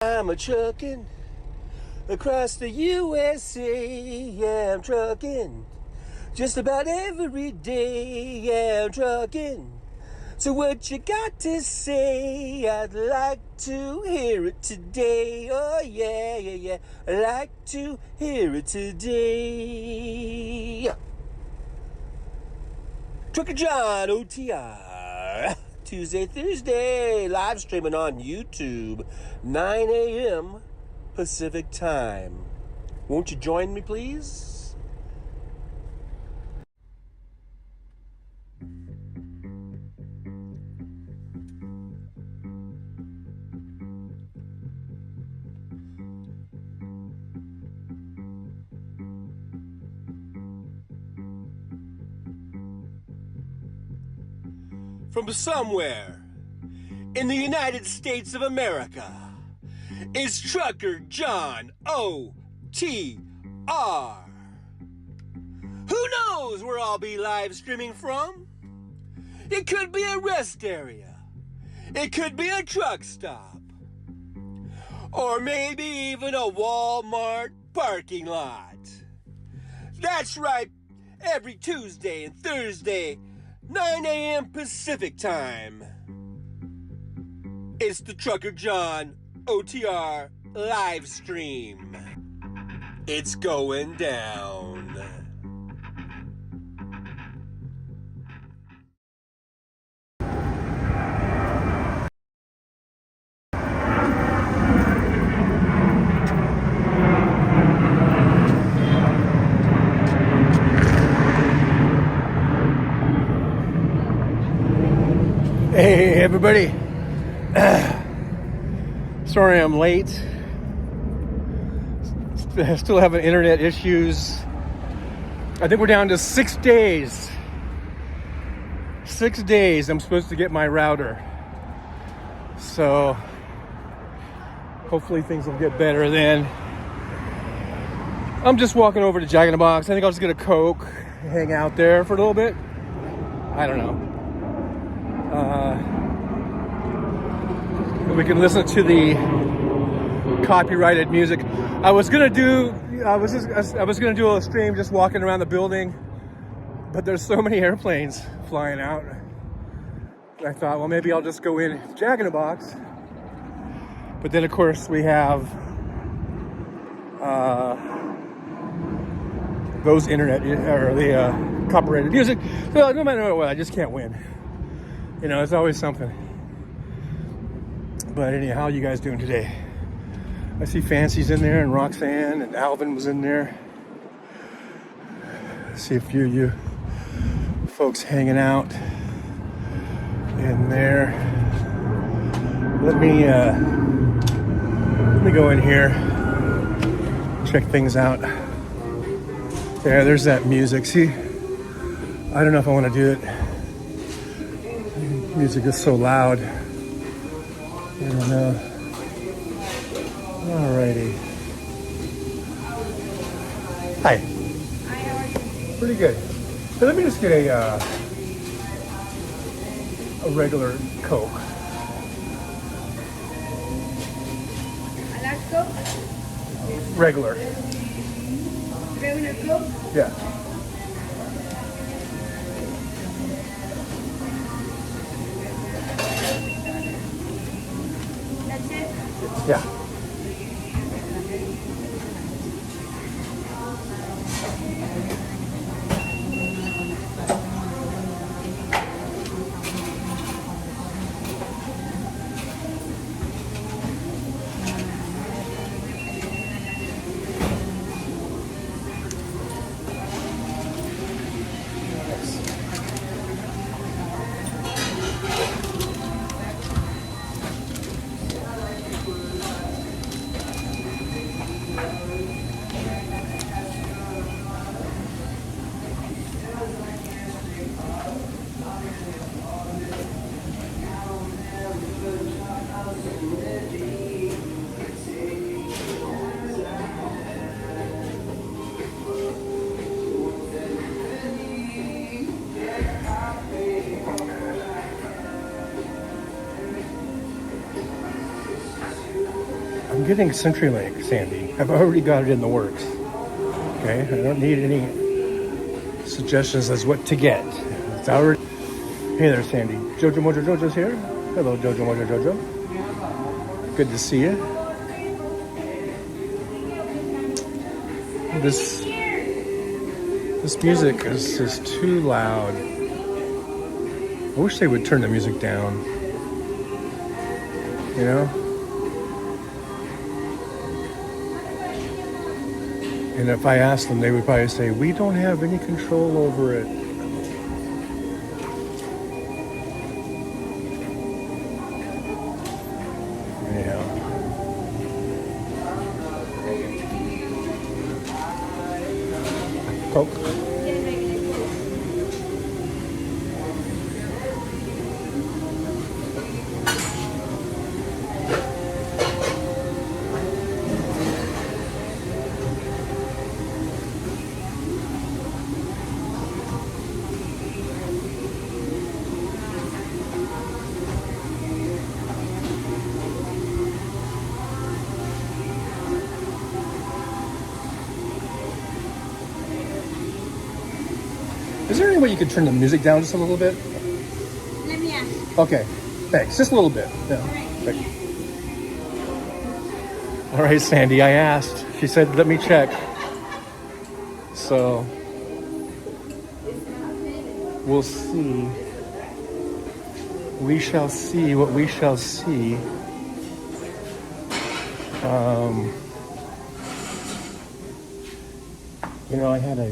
I'm a truckin' across the USA. Yeah, I'm truckin' just about every day. Yeah, I'm truckin'. So what you got to say? I'd like to hear it today. Oh yeah, yeah, yeah. I'd like to hear it today. Trucker John, OTR. Tuesday, Thursday, live streaming on YouTube, 9 a.m. Pacific time. Won't you join me, please? From somewhere in the United States of America is Trucker John OTR. Who knows where I'll be live streaming from? It could be a rest area. It could be a truck stop. Or maybe even a Walmart parking lot. That's right, every Tuesday and Thursday, 9 a.m. Pacific time. It's the Trucker John OTR live stream. It's going down. Hey everybody, sorry I'm late. Still having internet issues. I think we're down to 6 days. 6 days I'm supposed to get my router. So hopefully things will get better then. I'm just walking over to Jack in the Box. I think I'll just get a Coke, hang out there for a little bit. I don't know. We can listen to the copyrighted music. I was gonna do a stream just walking around the building, but there's so many airplanes flying out. I thought, well, maybe I'll just go in Jack in the Box. But then, of course, we have those internet or the copyrighted music. So no matter what, I just can't win. You know, it's always something. But anyhow, how are you guys doing today? I see Fancy's in there and Roxanne and Alvin was in there. I see a few of you folks hanging out in there. Let me go in here, check things out. There's that music. See, I don't know if I want to do it. Music is so loud. I don't know. Alrighty. Hi. Hi, how are you? Pretty good. So let me just get a regular Coke. A large Coke? Regular. Regular Coke? Yeah. That's it? Yeah. getting CenturyLink, Sandy. I've already got it in the works. Okay, I don't need any suggestions as what to get. It's already. Hey there, Sandy. Jojo Mojo Jojo's here. Hello, Jojo Mojo Jojo. Good to see you. This music is just too loud. I wish they would turn the music down. You know? And if I asked them, they would probably say, we don't have any control over it. Yeah. Coke. Is there any way you could turn the music down just a little bit? Let me ask. Okay, thanks. Just a little bit. Yeah. Thanks. All right, Sandy, I asked. She said, let me check. So, we'll see. We shall see what we shall see. You know, I had I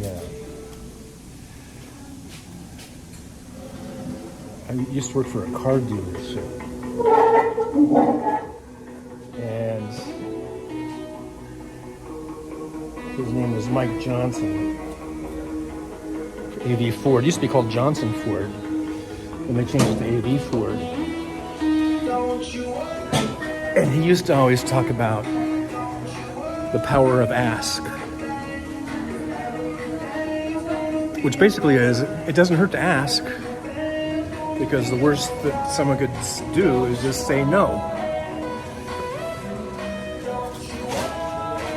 used to work for a car dealership, and his name was Mike Johnson. AV Ford. It used to be called Johnson Ford, and they changed it to AV Ford. And he used to always talk about the power of ask, which basically is it doesn't hurt to ask. Because the worst that someone could do is just say no.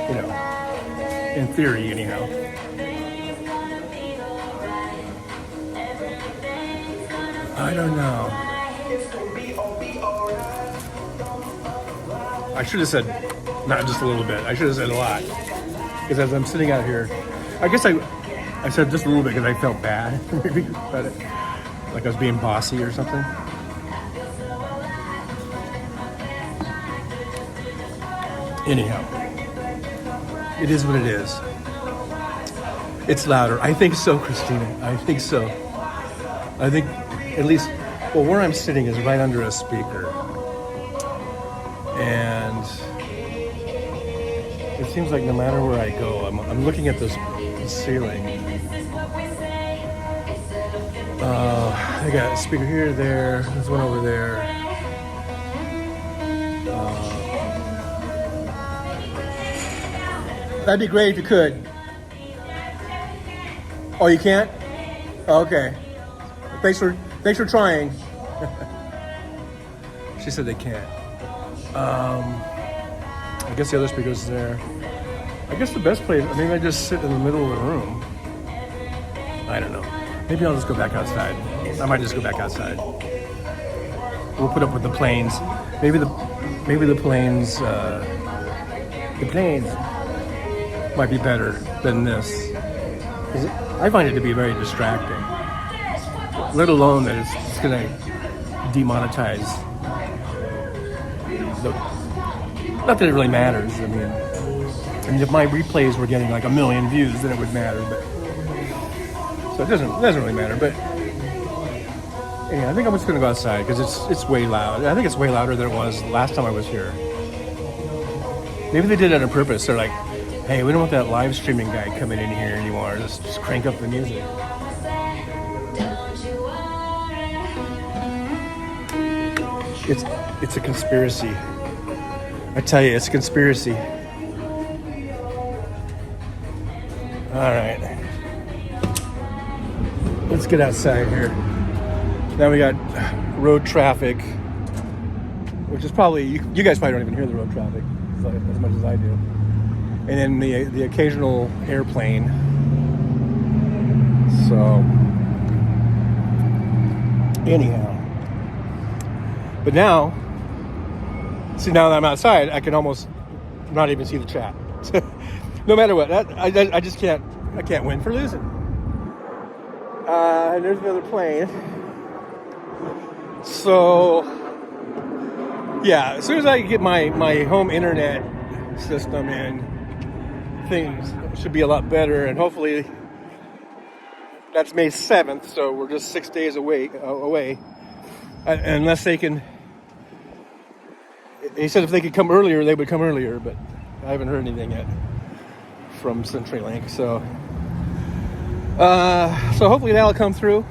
You know, in theory, anyhow. I don't know. I should have said not just a little bit. I should have said a lot. Because as I'm sitting out here, I guess I said just a little bit because I felt bad maybe about it. Like I was being bossy or something. Anyhow, it is what it is. It's louder. I think so, Christina. I think so. I think at least, well, where I'm sitting is right under a speaker. And it seems like no matter where I go, I'm looking at this ceiling. I got a speaker here, there. There's one over there. That'd be great if you could. Oh, you can't? Okay. Thanks for trying. She said they can't. I guess the other speaker's there. I guess the best place, maybe I just sit in the middle of the room. I don't know. Maybe I'll just go back outside. I might just go back outside. We'll put up with the planes. Maybe the planes might be better than this. 'Cause I find it to be very distracting. Let alone that it's going to demonetize. Not that it really matters. I mean, if my replays were getting like 1 million views, then it would matter. But so it doesn't really matter. But yeah, I think I'm just gonna go outside because it's way loud. I think it's way louder than it was last time I was here. Maybe they did it on purpose. They're like, hey, we don't want that live streaming guy coming in here anymore. Just crank up the music. It's a conspiracy. I tell you, it's a conspiracy. All right. Let's get outside here. Now we got road traffic, which is probably, you guys probably don't even hear the road traffic. as much as I do. And then the occasional airplane. So anyhow, but now that I'm outside, I can almost not even see the chat. No matter what, I just can't. I can't win for losing. And there's another plane. So yeah, as soon as I get my home internet system in, things should be a lot better, and hopefully that's May 7th, so we're just 6 days away. Unless they can, he said if they could come earlier, they would come earlier, but I haven't heard anything yet from CenturyLink. So hopefully that'll come through,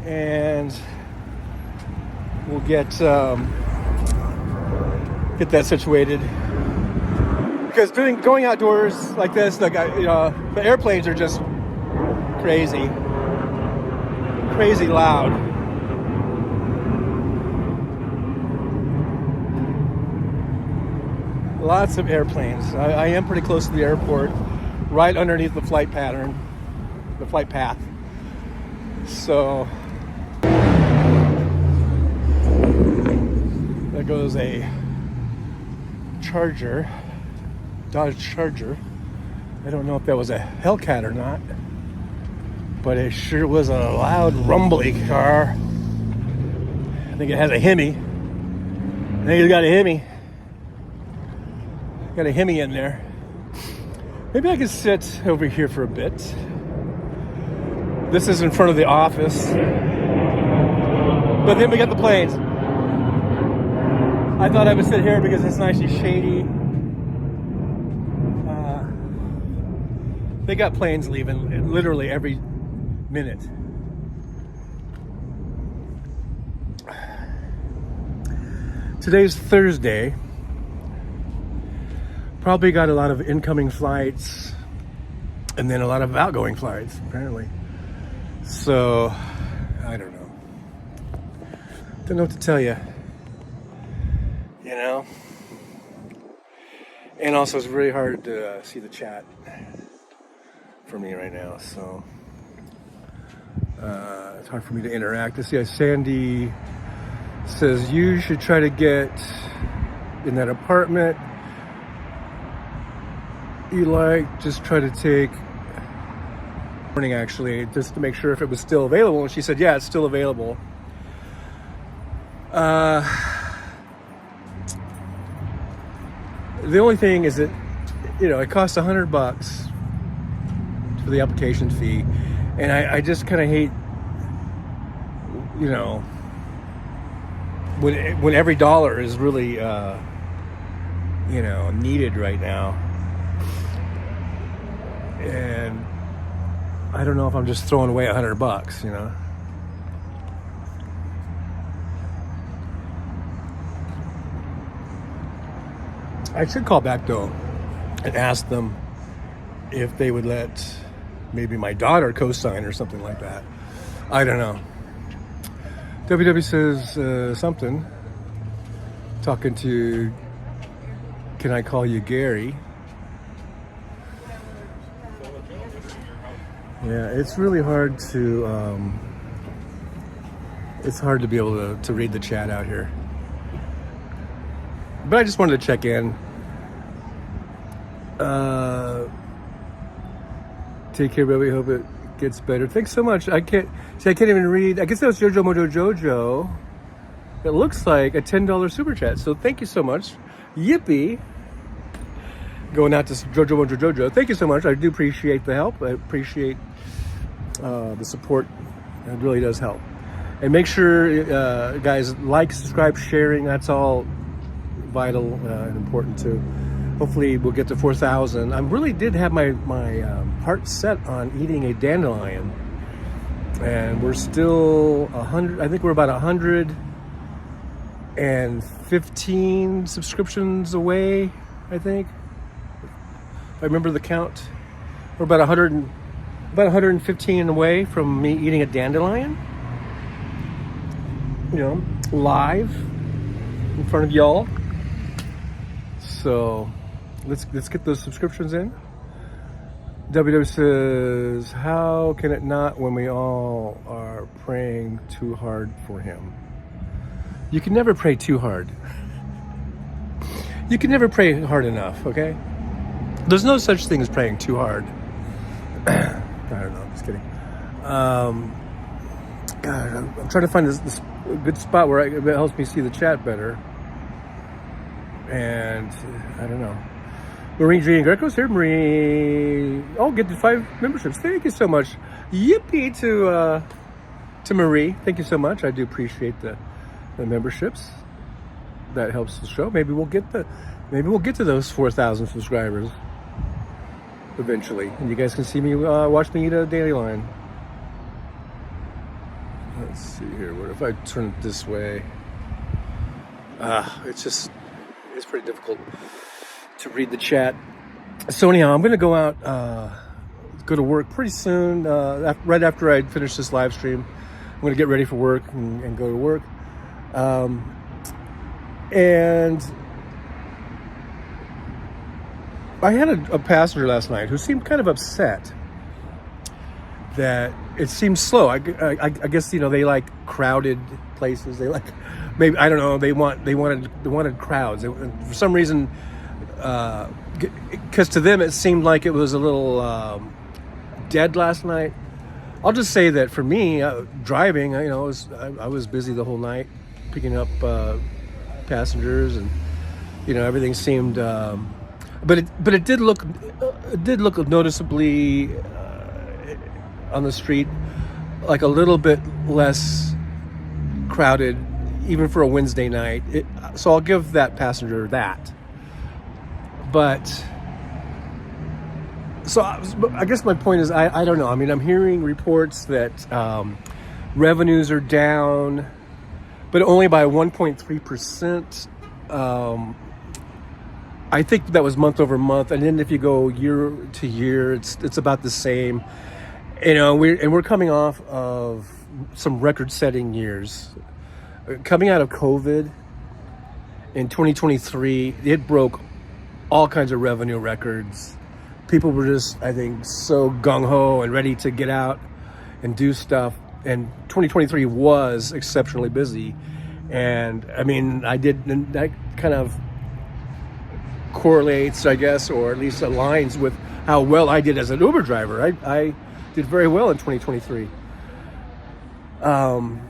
and we'll get that situated. Because going outdoors like this, like the airplanes are just crazy loud. Lots of airplanes. I am pretty close to the airport, right underneath the flight path. So there goes a Charger. Dodge Charger. I don't know if that was a Hellcat or not, but it sure was a loud, rumbly car. I think it has a Hemi. I think it's got a Hemi. Got a Hemi in there. Maybe I could sit over here for a bit. This is in front of the office. But then we got the planes. I thought I would sit here because it's nice and shady. They got planes leaving literally every minute. Today's Thursday. Probably got a lot of incoming flights and then a lot of outgoing flights, apparently. So, I don't know. Don't know what to tell you. You know? And also, it's really hard to see the chat for me right now, so it's hard for me to interact. Let's see, Sandy says you should try to get in that apartment you like. Just try to take morning, actually, just to make sure if it was still available. And she said, yeah, it's still available. The only thing is that, it costs $100 for the application fee, and I just kind of hate, when every dollar is really, needed right now, and I don't know if I'm just throwing away $100, I should call back though and ask them if they would let maybe my daughter co-sign or something like that. I don't know. WW says something. Talking to, can I call you Gary? Yeah, it's really hard to be able to read the chat out here. But I just wanted to check in. Take care, baby. Hope it gets better. Thanks so much. I can't even read. I guess that was Jojo Mojo Jojo. It looks like a $10 super chat. So thank you so much. Yippee. Going out to Jojo Mojo Jojo. Thank you so much. I do appreciate the help. I appreciate the support. It really does help. And make sure, guys, like, subscribe, sharing. That's all vital and important too. Hopefully we'll get to 4,000. I really did have my heart set on eating a dandelion, and we're still 100. I think we're about 115 subscriptions away. I think, if I remember the count, we're about 115 away from me eating a dandelion. Live in front of y'all. So let's get those subscriptions in. WW says, how can it not when we all are praying too hard for him? You can never pray too hard. You can never pray hard enough, okay? There's no such thing as praying too hard. I don't know, I'm just kidding. God, I'm trying to find this good spot where it helps me see the chat better. And I don't know. Marie G. Greco's here. Marie, get the 5 memberships. Thank you so much. Yippee to Marie. Thank you so much. I do appreciate the memberships. That helps the show. Maybe we'll get to those 4,000 subscribers eventually, and you guys can see me watch me eat a dandelion. Let's see here. What if I turn it this way? It's pretty difficult to read the chat. So anyhow, I'm going to go out, go to work pretty soon. Right after I finish this live stream, I'm going to get ready for work and go to work. And I had a passenger last night who seemed kind of upset that it seems slow. I guess, they like crowded places. They like, maybe, I don't know, they wanted crowds. For some reason, because to them it seemed like it was a little dead last night. I'll just say that for me, driving, I was busy the whole night picking up passengers, and everything seemed. But it did look noticeably on the street like a little bit less crowded, even for a Wednesday night. So I'll give that passenger that. But so I guess my point is I don't know. I mean, I'm hearing reports that revenues are down, but only by 1.3%. I think that was month over month, and then if you go year to year, it's about the same. We're coming off of some record-setting years. Coming out of COVID in 2023, it broke all kinds of revenue records. People were just, I think, so gung-ho and ready to get out and do stuff. And 2023 was exceptionally busy. And I mean, that kind of correlates, I guess, or at least aligns with how well I did as an Uber driver. I did very well in 2023. And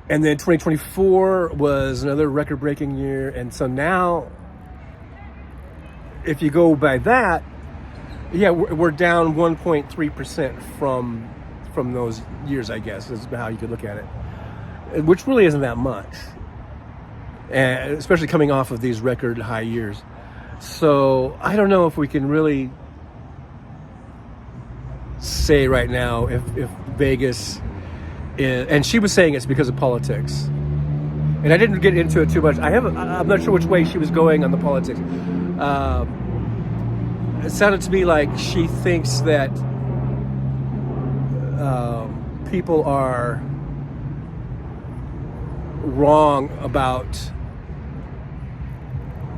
then 2024 was another record-breaking year. And so now, if you go by that, yeah, we're down 1.3% from those years, I guess, is how you could look at it, which really isn't that much, and especially coming off of these record high years. So I don't know if we can really say right now if Vegas is, and she was saying it's because of politics, and I didn't get into it too much. I'm not sure which way she was going on the politics. It sounded to me like she thinks that people are wrong about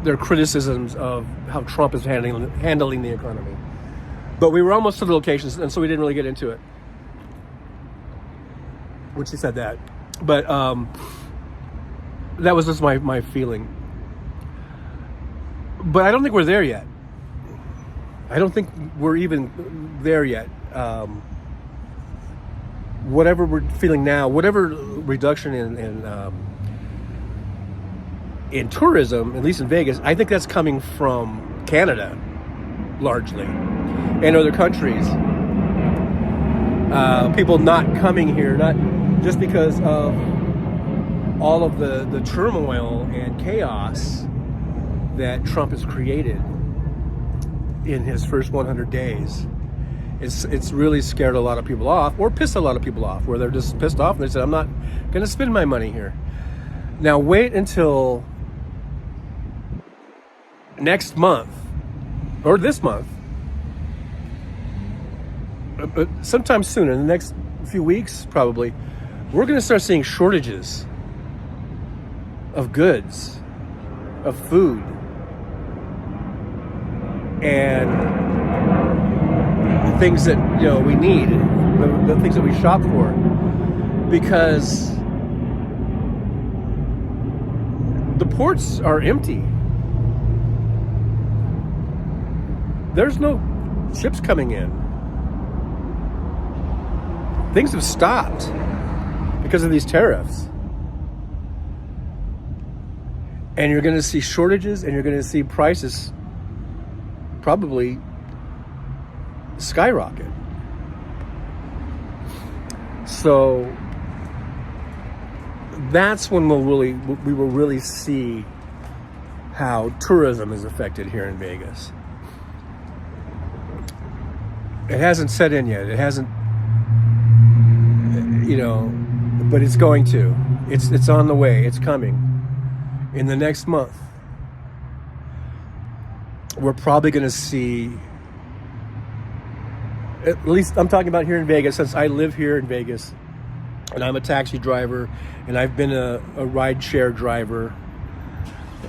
their criticisms of how Trump is handling the economy. But we were almost to the locations, and so we didn't really get into it when she said that. But that was just my feeling. But I don't think we're there yet. I don't think we're even there yet. Whatever we're feeling now, whatever reduction in tourism, at least in Vegas, I think that's coming from Canada, largely, and other countries. People not coming here, not just because of all of the turmoil and chaos that Trump has created in his first 100 days. It's really scared a lot of people off, or pissed a lot of people off, where they're just pissed off and they said, I'm not going to spend my money here. Now wait until next month, or this month, but sometime soon, in the next few weeks probably, we're going to start seeing shortages of goods, of food, and the things that we need, the things that we shop for, because the ports are empty. There's no ships coming in. Things have stopped because of these tariffs. And you're going to see shortages, and you're going to see prices probably skyrocket. So that's when we will really see how tourism is affected here in Vegas. It hasn't set in yet. It hasn't, but it's going to. It's on the way. It's coming. In the next month, we're probably going to see, at least I'm talking about here in Vegas, since I live here in Vegas, and I'm a taxi driver, and I've been a ride-share driver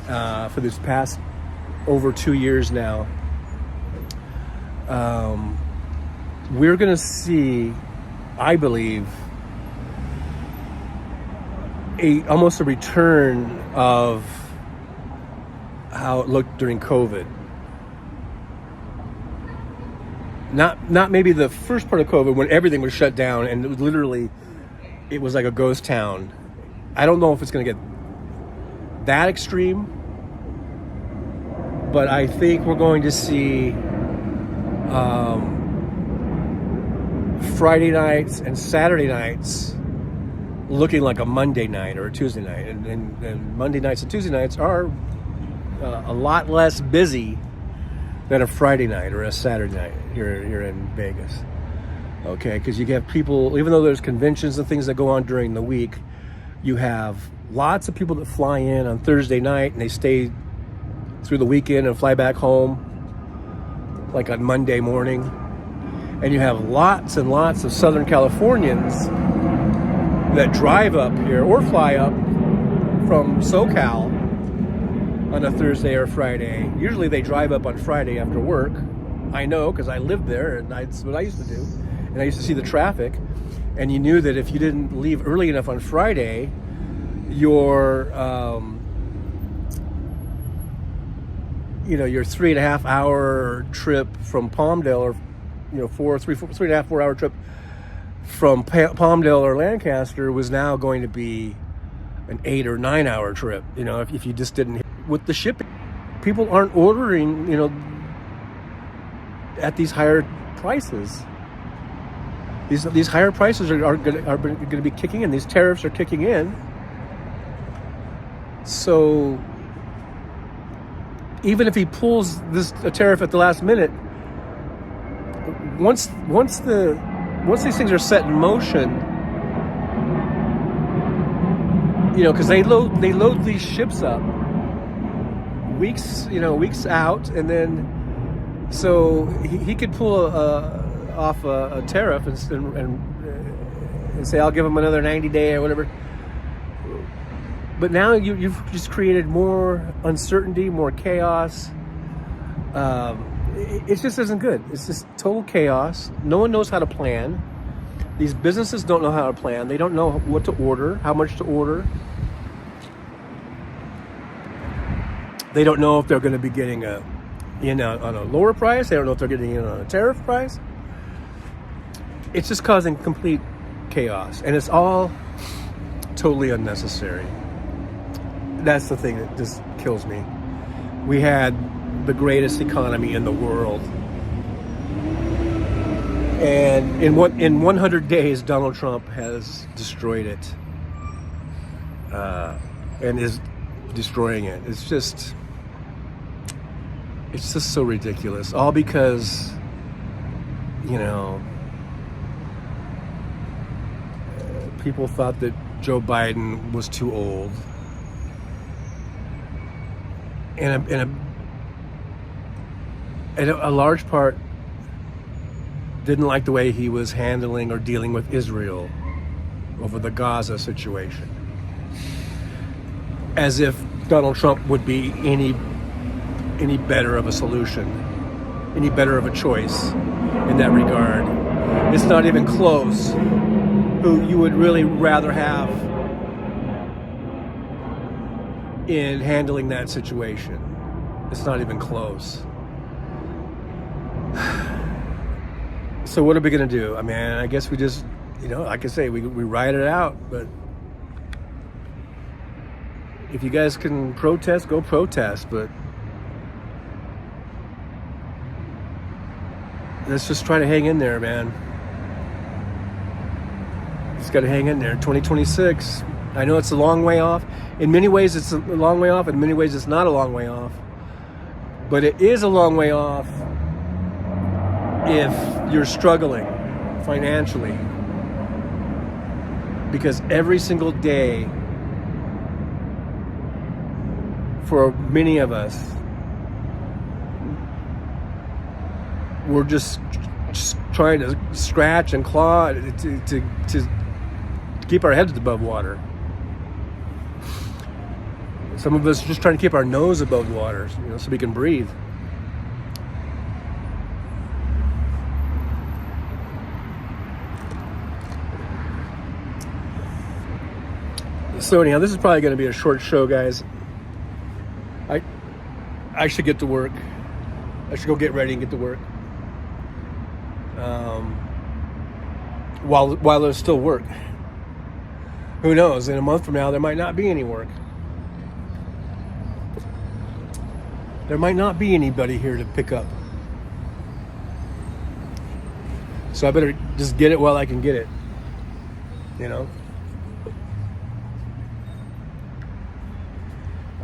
for this past over 2 years now. We're going to see, I believe, almost a return of how it looked during COVID. Not maybe the first part of COVID when everything was shut down and it was like a ghost town. I don't know if it's going to get that extreme, but I think we're going to see Friday nights and Saturday nights looking like a Monday night or a Tuesday night, and Monday nights and Tuesday nights are a lot less busy than a Friday night or a Saturday night here in Vegas. Okay, because you have people, even though there's conventions and things that go on during the week, you have lots of people that fly in on Thursday night and they stay through the weekend and fly back home like on Monday morning. And you have lots and lots of Southern Californians that drive up here or fly up from SoCal on a Thursday or Friday. Usually they drive up on Friday after work. I know, because I lived there, and that's what I used to do. And I used to see the traffic, and you knew that if you didn't leave early enough on Friday, your 3.5 hour trip from Palmdale, or 3.5, 4 hour trip from Palmdale or Lancaster was now going to be an 8 or 9 hour trip. If you just didn't with the shipping, people aren't ordering, at these higher prices. These higher prices are going to be kicking in. These tariffs are kicking in. So even if he pulls a tariff at the last minute, once these things are set in motion, because they load these ships up weeks out, and then so he could pull off a tariff and say, I'll give him another 90-day or whatever. But now you've just created more uncertainty, more chaos. It just isn't good. It's just total chaos. No one knows how to plan. These businesses don't know how to plan. They don't know what to order, how much to order. They don't know if they're going to be getting in on a lower price. They don't know if they're getting in on a tariff price. It's just causing complete chaos, and it's all totally unnecessary. That's the thing that just kills me. We had the greatest economy in the world, and in 100 days, Donald Trump has destroyed it, and is destroying it. It's just so ridiculous. All because, people thought that Joe Biden was too old, and a large part didn't like the way he was handling or dealing with Israel over the Gaza situation, as if Donald Trump would be any better of a solution. any better of a choice in that regard. It's not even close who you would really rather have in handling that situation. It's not even close. So what are we gonna do? I mean, I guess we just, like I say, we ride it out. But if you guys can protest, go protest. But let's just try to hang in there, man. Just got to hang in there. 2026. I know it's a long way off. In many ways, it's a long way off. In many ways, it's not a long way off. But it is a long way off if you're struggling financially. Because every single day, for many of us, we're just trying to scratch and claw to keep our heads above water. Some of us are just trying to keep our nose above water, so we can breathe. So anyhow, this is probably going to be a short show, guys. I should get to work. I should go get ready and get to work. While there's still work. Who knows? In a month from now, there might not be any work. There might not be anybody here to pick up. So I better just get it while I can get it.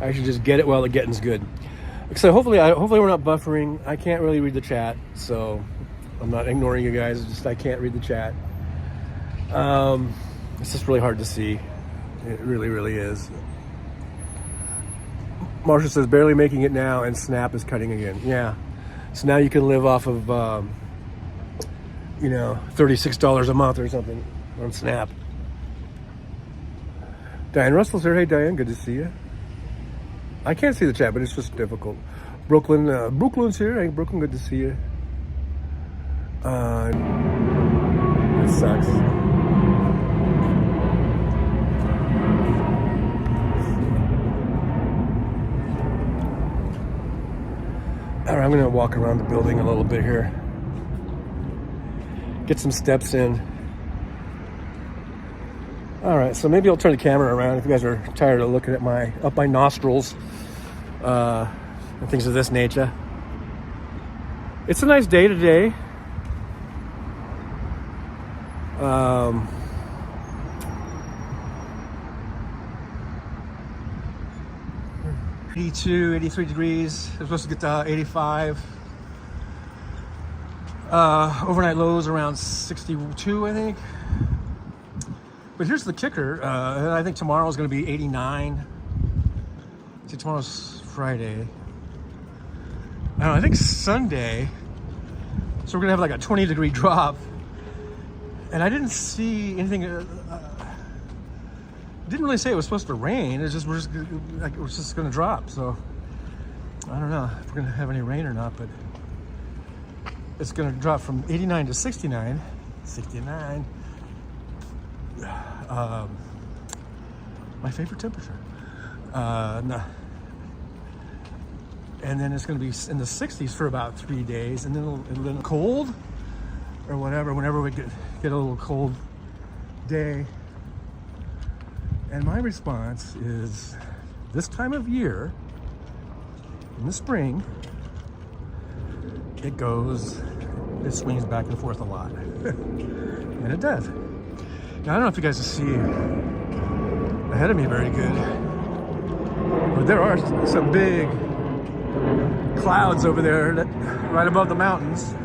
I should just get it while the getting's good. So hopefully we're not buffering. I can't really read the chat, so I'm not ignoring you guys. It's just I can't read the chat. It's just really hard to see. It really, really is. Marshall says, barely making it now, and Snap is cutting again. Yeah. So now you can live off of, $36 a month or something on Snap. Diane Russell's here. Hey, Diane, good to see you. I can't see the chat, but it's just difficult. Brooklyn's here. Hey, Brooklyn, good to see you. It sucks. All right, I'm going to walk around the building a little bit here. Get some steps in. All right, so maybe I'll turn the camera around if you guys are tired of looking at my nostrils and things of this nature. It's a nice day today. 82, 83 degrees. It's supposed to get to 85. Overnight lows around 62, I think. But here's the kicker. I think tomorrow's going to be 89. See, tomorrow's Friday. I think Sunday. So we're going to have like a 20 degree drop. And I didn't see anything. Didn't really say it was supposed to rain. It's just we're just going to drop. So I don't know if we're going to have any rain or not, but it's going to drop from 89 to 69. 69. My favorite temperature. No. And then it's going to be in the 60s for about 3 days, and then it'll cold or whatever. Whenever we get a little cold day. And my response is, this time of year, in the spring, it swings back and forth a lot. And it does. Now, I don't know if you guys can see ahead of me very good, but there are some big clouds over there right above the mountains.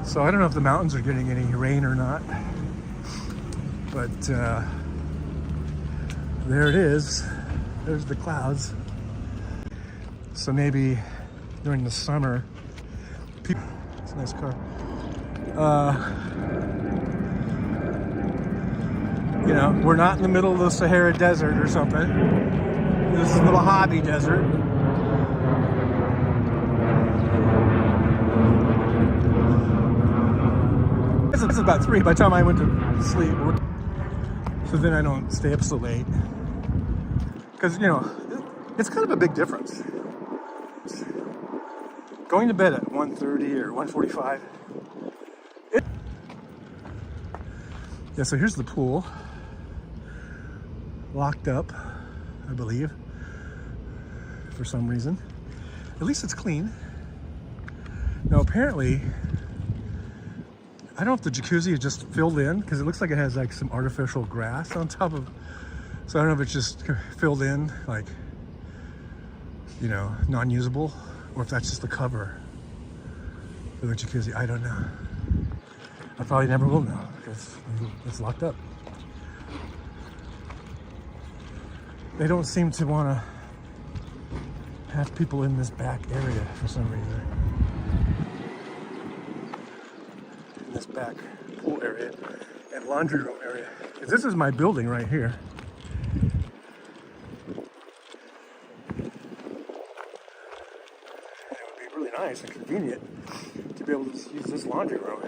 So I don't know if the mountains are getting any rain or not, but there it is. There's the clouds. So maybe during the summer, people, it's a nice car. We're not in the middle of the Sahara Desert or something. this little hobby desert. This is about 3 by the time I went to sleep. So then I don't stay up so late. Because, you know, it's kind of a big difference. Going to bed at 1:30 or 1:45. Yeah, so here's the pool. Locked up, I believe, for some reason. At least it's clean. Now apparently, I don't know if the jacuzzi is just filled in, because it looks like it has like some artificial grass on top of, so I don't know if it's just filled in, like, you know, non-usable, or if that's just the cover for the jacuzzi. I don't know. I probably never will know, because it's locked up. They don't seem to want to have people in this back area for some reason. In this back pool area and laundry room area. This is my building right here. It would be really nice and convenient to be able to use this laundry room.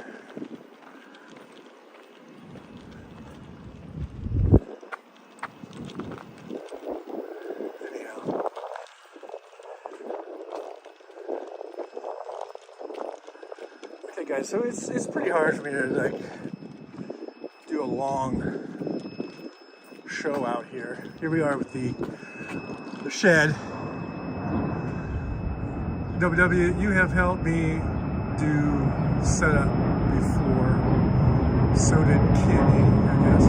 Okay guys, so it's pretty hard for me to like do a long show out here. Here we are with the shed. WW, you have helped me do setup before. So did Kenny, I guess.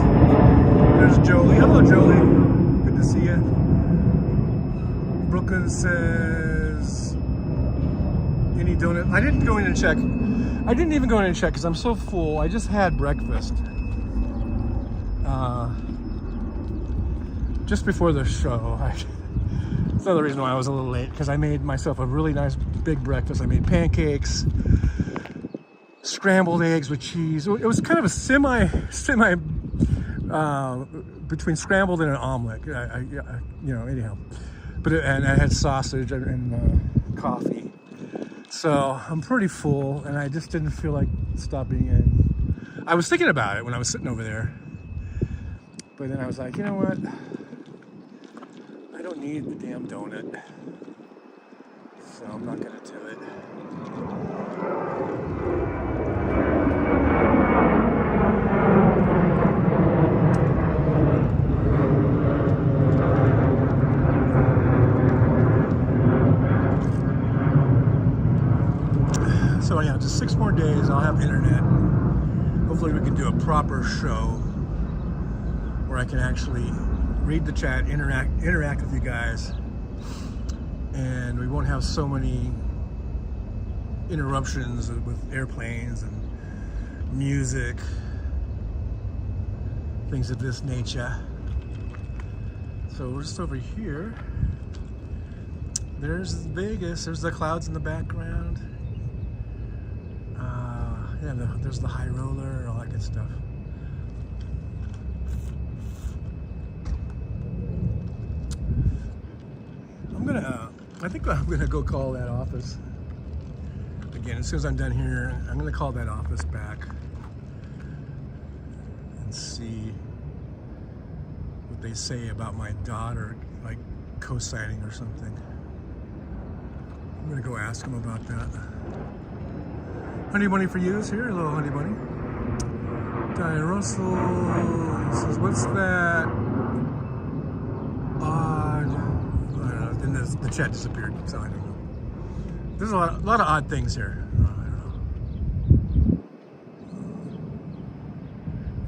There's Jolie. Hello Jolie. Good to see you. Brooklyn says, any donut? I didn't go in and check. I didn't even go in and check because I'm so full. I just had breakfast. Just before the show. That's another reason why I was a little late, because I made myself a really nice big breakfast. I made pancakes, scrambled eggs with cheese. It was kind of a semi between scrambled and an omelet. You know, anyhow. But and I had sausage and coffee. So I'm pretty full, and I just didn't feel like stopping in. I was thinking about it when I was sitting over there, but then I was like, you know what? I don't need the damn donut, so I'm not gonna do it. So yeah, just 6 more days, I'll have internet. Hopefully we can do a proper show where I can actually read the chat, interact with you guys, and we won't have so many interruptions with airplanes and music, things of this nature. So we're just over here. There's Vegas, there's the clouds in the background. Yeah, there's the high roller and all that good stuff. I think I'm gonna go call that office. Again, as soon as I'm done here, I'm gonna call that office back and see what they say about my daughter, like co-signing or something. I'm gonna go ask them about that. Honey Bunny for you is here. Hello, Honey Bunny. Diane Russell says, what's that odd? I don't know. Then the chat disappeared, so I don't know. There's a lot of odd things here. I don't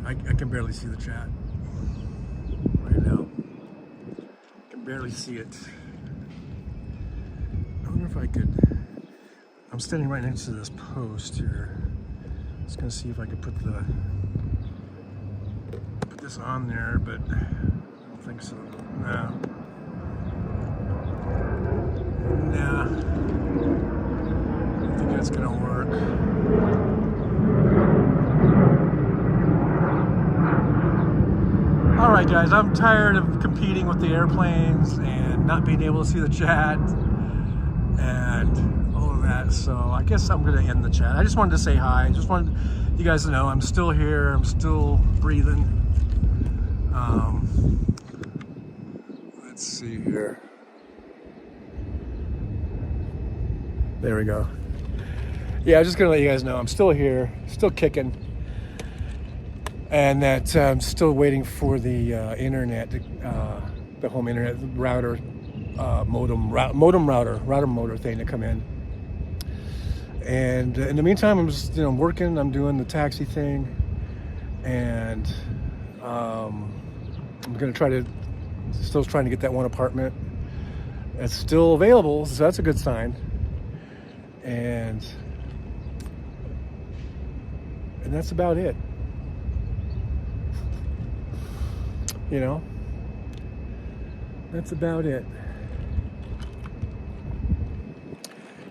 know. I can barely see the chat right now. I can barely see it. I wonder if I could. I'm standing right next to this post here. Just gonna see if I could put this on there, but I don't think so. No. Nah. I don't think that's gonna work. All right, guys, I'm tired of competing with the airplanes and not being able to see the chat and all of that. So I guess I'm going to end the chat. I just wanted to say hi. I just wanted you guys to know I'm still here. I'm still breathing. Let's see here. There we go. Yeah, I'm just going to let you guys know I'm still here, still kicking. And that I'm still waiting for the internet, the home internet router, modem router thing to come in. And in the meantime, I'm just working. I'm doing the taxi thing, and I'm gonna still trying to get that one apartment. It's still available, so that's a good sign. And that's about it. That's about it.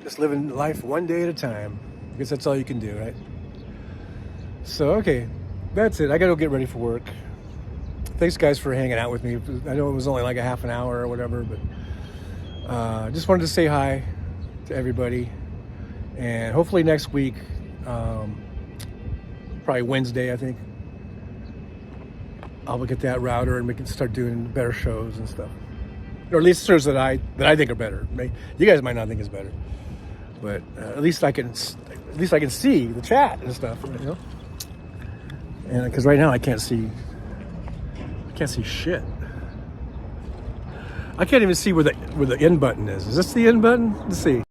Just living life one day at a time. I guess that's all you can do, right? So, okay, that's it. I gotta go get ready for work. Thanks, guys, for hanging out with me. I know it was only like a half an hour or whatever, but just wanted to say hi to everybody. And hopefully next week, probably Wednesday, I think, I'll get that router and we can start doing better shows and stuff, or at least shows that I think are better. You guys might not think is better, but at least I can see the chat and stuff, And because right now I can't see shit. I can't even see where the end button is. Is this the end button? Let's see.